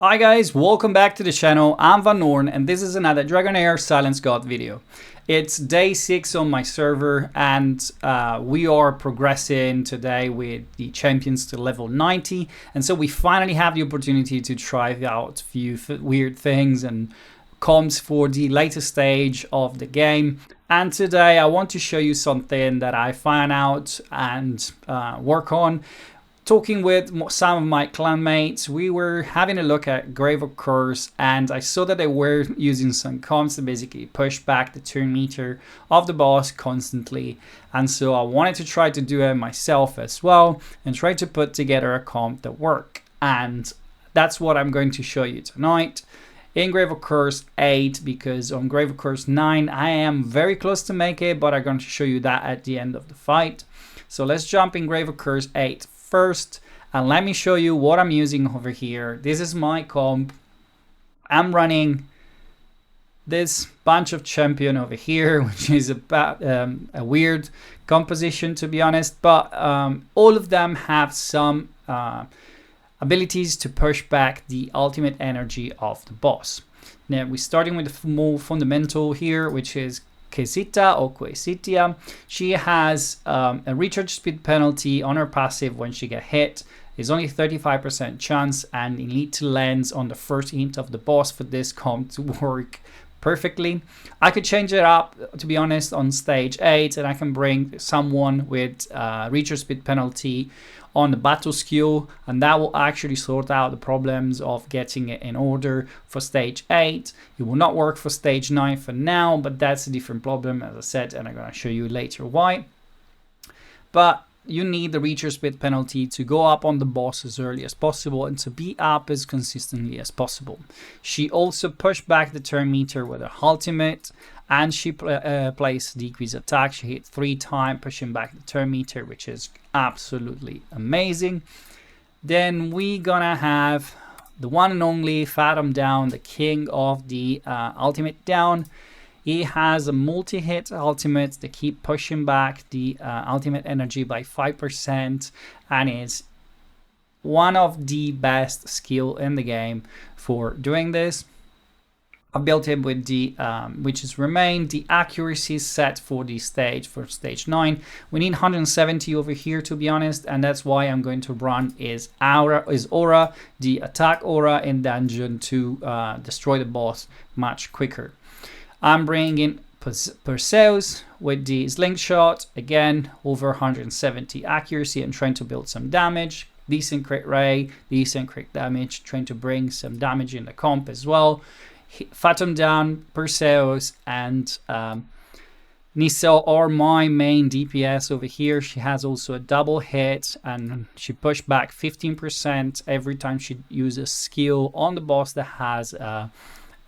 Hi guys, welcome back to the channel. I'm Van Noorn and this is another Dragonheir Silence God video. It's day 6 on my server and we are progressing today with the champions to level 90, and so we finally have the opportunity to try out a few weird things and comps for the latest stage of the game. And today I want to show you something that I found out and work on. Talking with some of my clanmates, we were having a look at Grave of Curse, and I saw that they were using some comps to basically push back the turn meter of the boss constantly. And so I wanted to try to do it myself as well and try to put together a comp that work. And that's what I'm going to show you tonight in Grave of Curse 8, because on Grave of Curse 9 I am very close to make it, but I'm going to show you that at the end of the fight. So let's jump in Grave of Curse 8 first, and let me show you what I'm using over here. This is my comp. I'm running this bunch of champion over here, which is about a weird composition, to be honest, but all of them have some abilities to push back the ultimate energy of the boss. Now we're starting with the more fundamental here, which is Quesita or Quesitia. She has a recharge speed penalty on her passive when she gets hit. It's only 35% chance, and you need to land on the first hit of the boss for this comp to work perfectly. I could change it up, to be honest, on stage 8, and I can bring someone with recharge speed penalty on the battle skill, and that will actually sort out the problems of getting it in order for stage 8. It will not work for stage 9 for now, but that's a different problem, as I said, and I'm going to show you later why. But you need the recharge speed penalty to go up on the boss as early as possible and to be up as consistently as possible. She also pushed back the turn meter with her ultimate, and she placed decrease attack. She hit 3 times, pushing back the turn meter, which is absolutely amazing. Then we gonna have the one and only Fathom Down, the king of the ultimate down. He has a multi-hit ultimate that keep pushing back the ultimate energy by 5%, and is one of the best skill in the game for doing this. I built it with the which is remain the accuracy set for the stage, for stage 9. We need 170 over here, to be honest, and that's why I'm going to run is aura, the attack aura in dungeon, to destroy the boss much quicker. I'm bringing in Perseus with the slingshot, again over 170 accuracy and trying to build some damage. Decent crit rate, decent crit damage, trying to bring some damage in the comp as well. Fathom Down, Perseus, and Niso are my main DPS over here. She has also a double hit, and she pushed back 15% every time she uses skill on the boss that has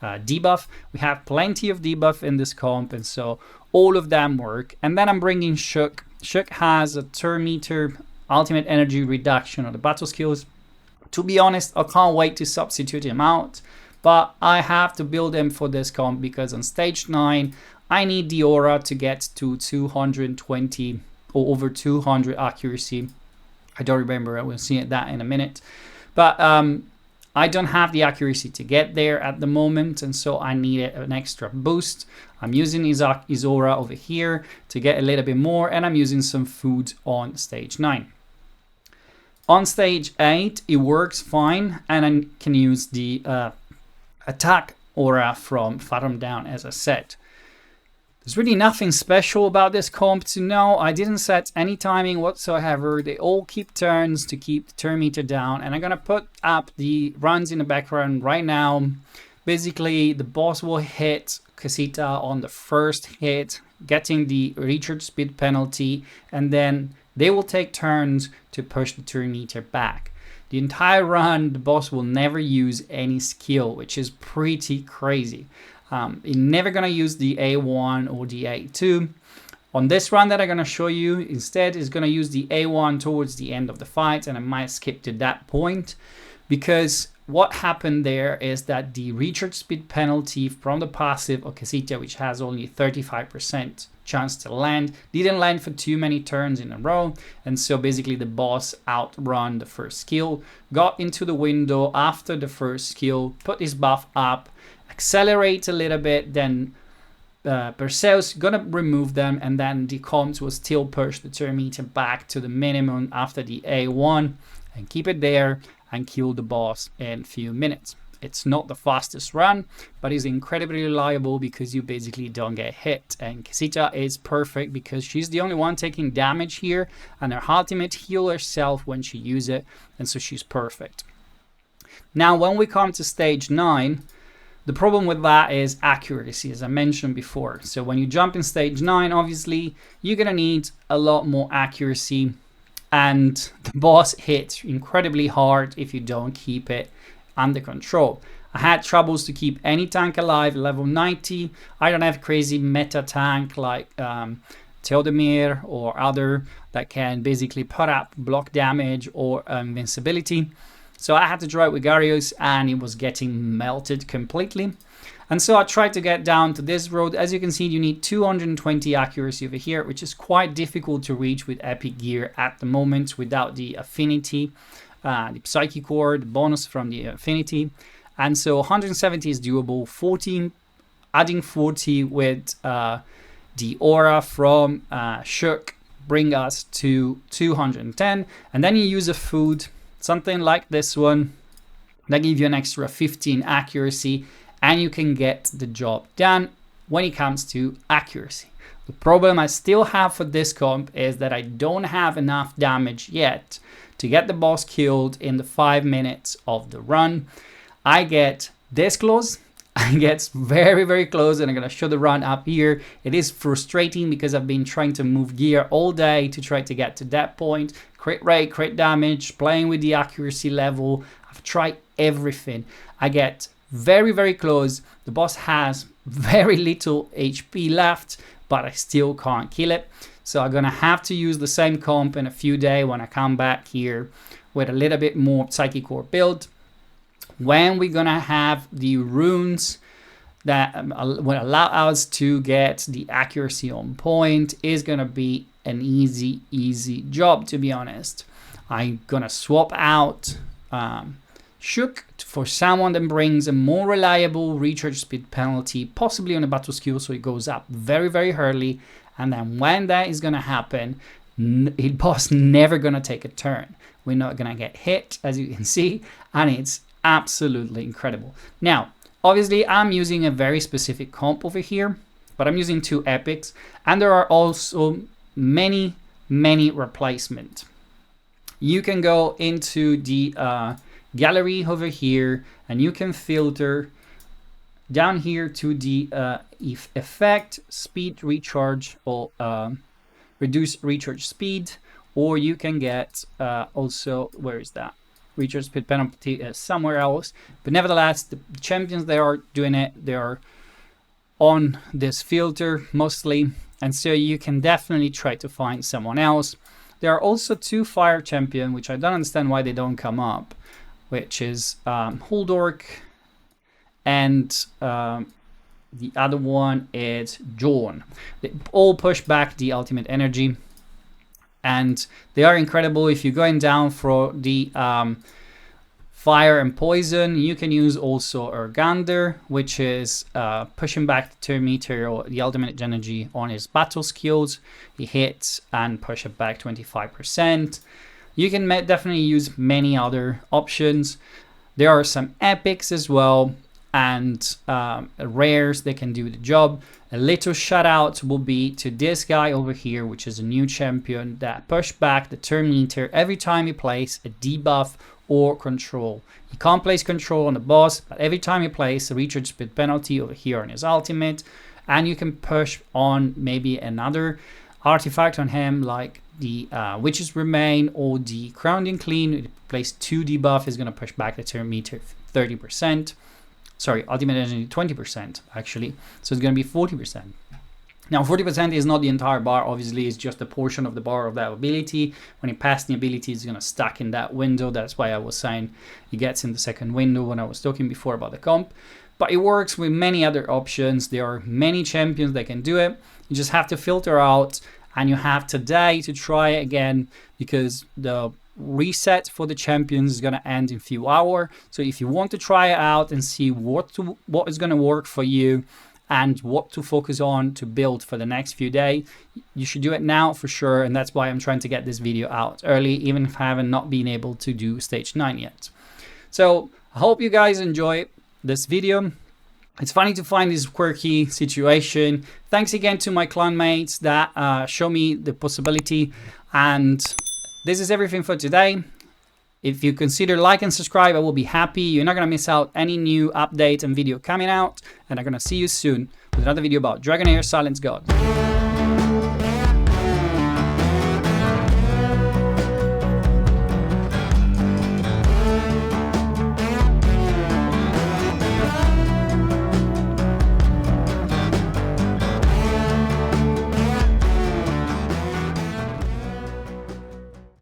debuff. We have plenty of debuff in this comp, and so all of them work. And then I'm bringing Shook. Shook has a turn meter ultimate energy reduction on the battle skills. To be honest, I can't wait to substitute him out, but I have to build him for this comp because on stage 9 I need the aura to get to 220 or over 200 accuracy. I don't remember, I will see that in a minute, but I don't have the accuracy to get there at the moment, and so I need an extra boost. I'm using his aura over here to get a little bit more, and I'm using some food on stage 9. On stage 8 it works fine, and I can use the attack aura from Fathom Down, as I said. There's really nothing special about this comp to know. I didn't set any timing whatsoever. They all keep turns to keep the turn meter down, and I'm gonna put up the runs in the background right now. Basically, the boss will hit Quesita on the first hit, getting the recharge speed penalty, and then they will take turns to push the turn meter back. The entire run, the boss will never use any skill, which is pretty crazy. You're never gonna use the A1 or the A2. On this run that I'm gonna show you, instead is gonna use the A1 towards the end of the fight, and I might skip to that point because what happened there is that the recharge speed penalty from the passive of Casita, which has only 35% chance to land, didn't land for too many turns in a row, and so basically the boss outrun the first skill, got into the window after the first skill, put his buff up, accelerate a little bit, then Perseus gonna remove them, and then the comps will still push the turn meter back to the minimum after the A1 and keep it there and kill the boss in a few minutes. It's not the fastest run, but it's incredibly reliable because you basically don't get hit. And Casita is perfect because she's the only one taking damage here, and her ultimate heals herself when she uses it, and so she's perfect. Now, when we come to stage 9, the problem with that is accuracy, as I mentioned before. So when you jump in stage 9, obviously, you're gonna need a lot more accuracy, and the boss hits incredibly hard if you don't keep it under control. I had troubles to keep any tank alive level 90. I don't have crazy meta tank like Theodemir or other that can basically put up block damage or invincibility. So I had to try it with Garios, and it was getting melted completely. And so I tried to get down to this road. As you can see, you need 220 accuracy over here, which is quite difficult to reach with epic gear at the moment without the affinity, the psychic core, the bonus from the affinity. And so 170 is doable. 14, adding 40 with the aura from Shook bring us to 210. And then you use a food, something like this one, that gives you an extra 15 accuracy, and you can get the job done when it comes to accuracy. The problem I still have for this comp is that I don't have enough damage yet to get the boss killed in the 5 minutes of the run. I get this close, I get very, very close, and I'm gonna show the run up here. It is frustrating because I've been trying to move gear all day to try to get to that point. Crit rate, crit damage, playing with the accuracy level. I've tried everything. I get very, very close. The boss has very little HP left, but I still can't kill it. So I'm gonna have to use the same comp in a few days when I come back here with a little bit more psychic core build. When we're gonna have the runes that will allow us to get the accuracy on point, is gonna be an easy job, to be honest. I'm gonna swap out Shook for someone that brings a more reliable recharge speed penalty, possibly on a battle skill, so it goes up very, very early. And then when that is gonna happen, the boss never gonna take a turn. We're not gonna get hit, as you can see, and it's absolutely incredible. Now, obviously, I'm using a very specific comp over here, but I'm using 2 epics, and there are also many replacements. You can go into the gallery over here, and you can filter down here to the effect, speed recharge, or reduce recharge speed, or you can get also, where is that? Recharge speed penalty somewhere else. But nevertheless, the champions that are doing it, they are on this filter mostly, and so you can definitely try to find someone else. There are also 2 fire champions, which I don't understand why they don't come up, which is Huldork, and the other one is Jorn. They all push back the ultimate energy, and they are incredible. If you're going down for the fire and poison, you can use also Urgander, which is pushing back the turn meter or the ultimate energy on his battle skills. He hits and push it back 25%. You can definitely use many other options. There are some epics as well, and rares that can do the job. A little shout out will be to this guy over here, which is a new champion that push back the turn meter every time you place a debuff or control. You can't place control on the boss, but every time you place a recharge speed penalty over here on his ultimate, and you can push on maybe another artifact on him, like the Witch's Remain or the Crowned and Clean. If you place 2 debuff, is going to push back the turn meter 30%. Sorry, ultimate energy 20% actually. So it's going to be 40%. Now 40% is not the entire bar, obviously it's just a portion of the bar of that ability. When you pass the ability, it's going to stack in that window. That's why I was saying it gets in the second window when I was talking before about the comp. But it works with many other options. There are many champions that can do it. You just have to filter out, and you have today to try it again, because the reset for the champions is going to end in a few hours. So if you want to try it out and see what is going to work for you and what to focus on to build for the next few days, you should do it now for sure. And that's why I'm trying to get this video out early, even if I haven't not been able to do stage 9 yet. So I hope you guys enjoy this video. It's funny to find this quirky situation. Thanks again to my clan mates that show me the possibility. And this is everything for today. If you consider like and subscribe, I will be happy. You're not going to miss out any new update and video coming out. And I'm going to see you soon with another video about Dragonheir Silence God.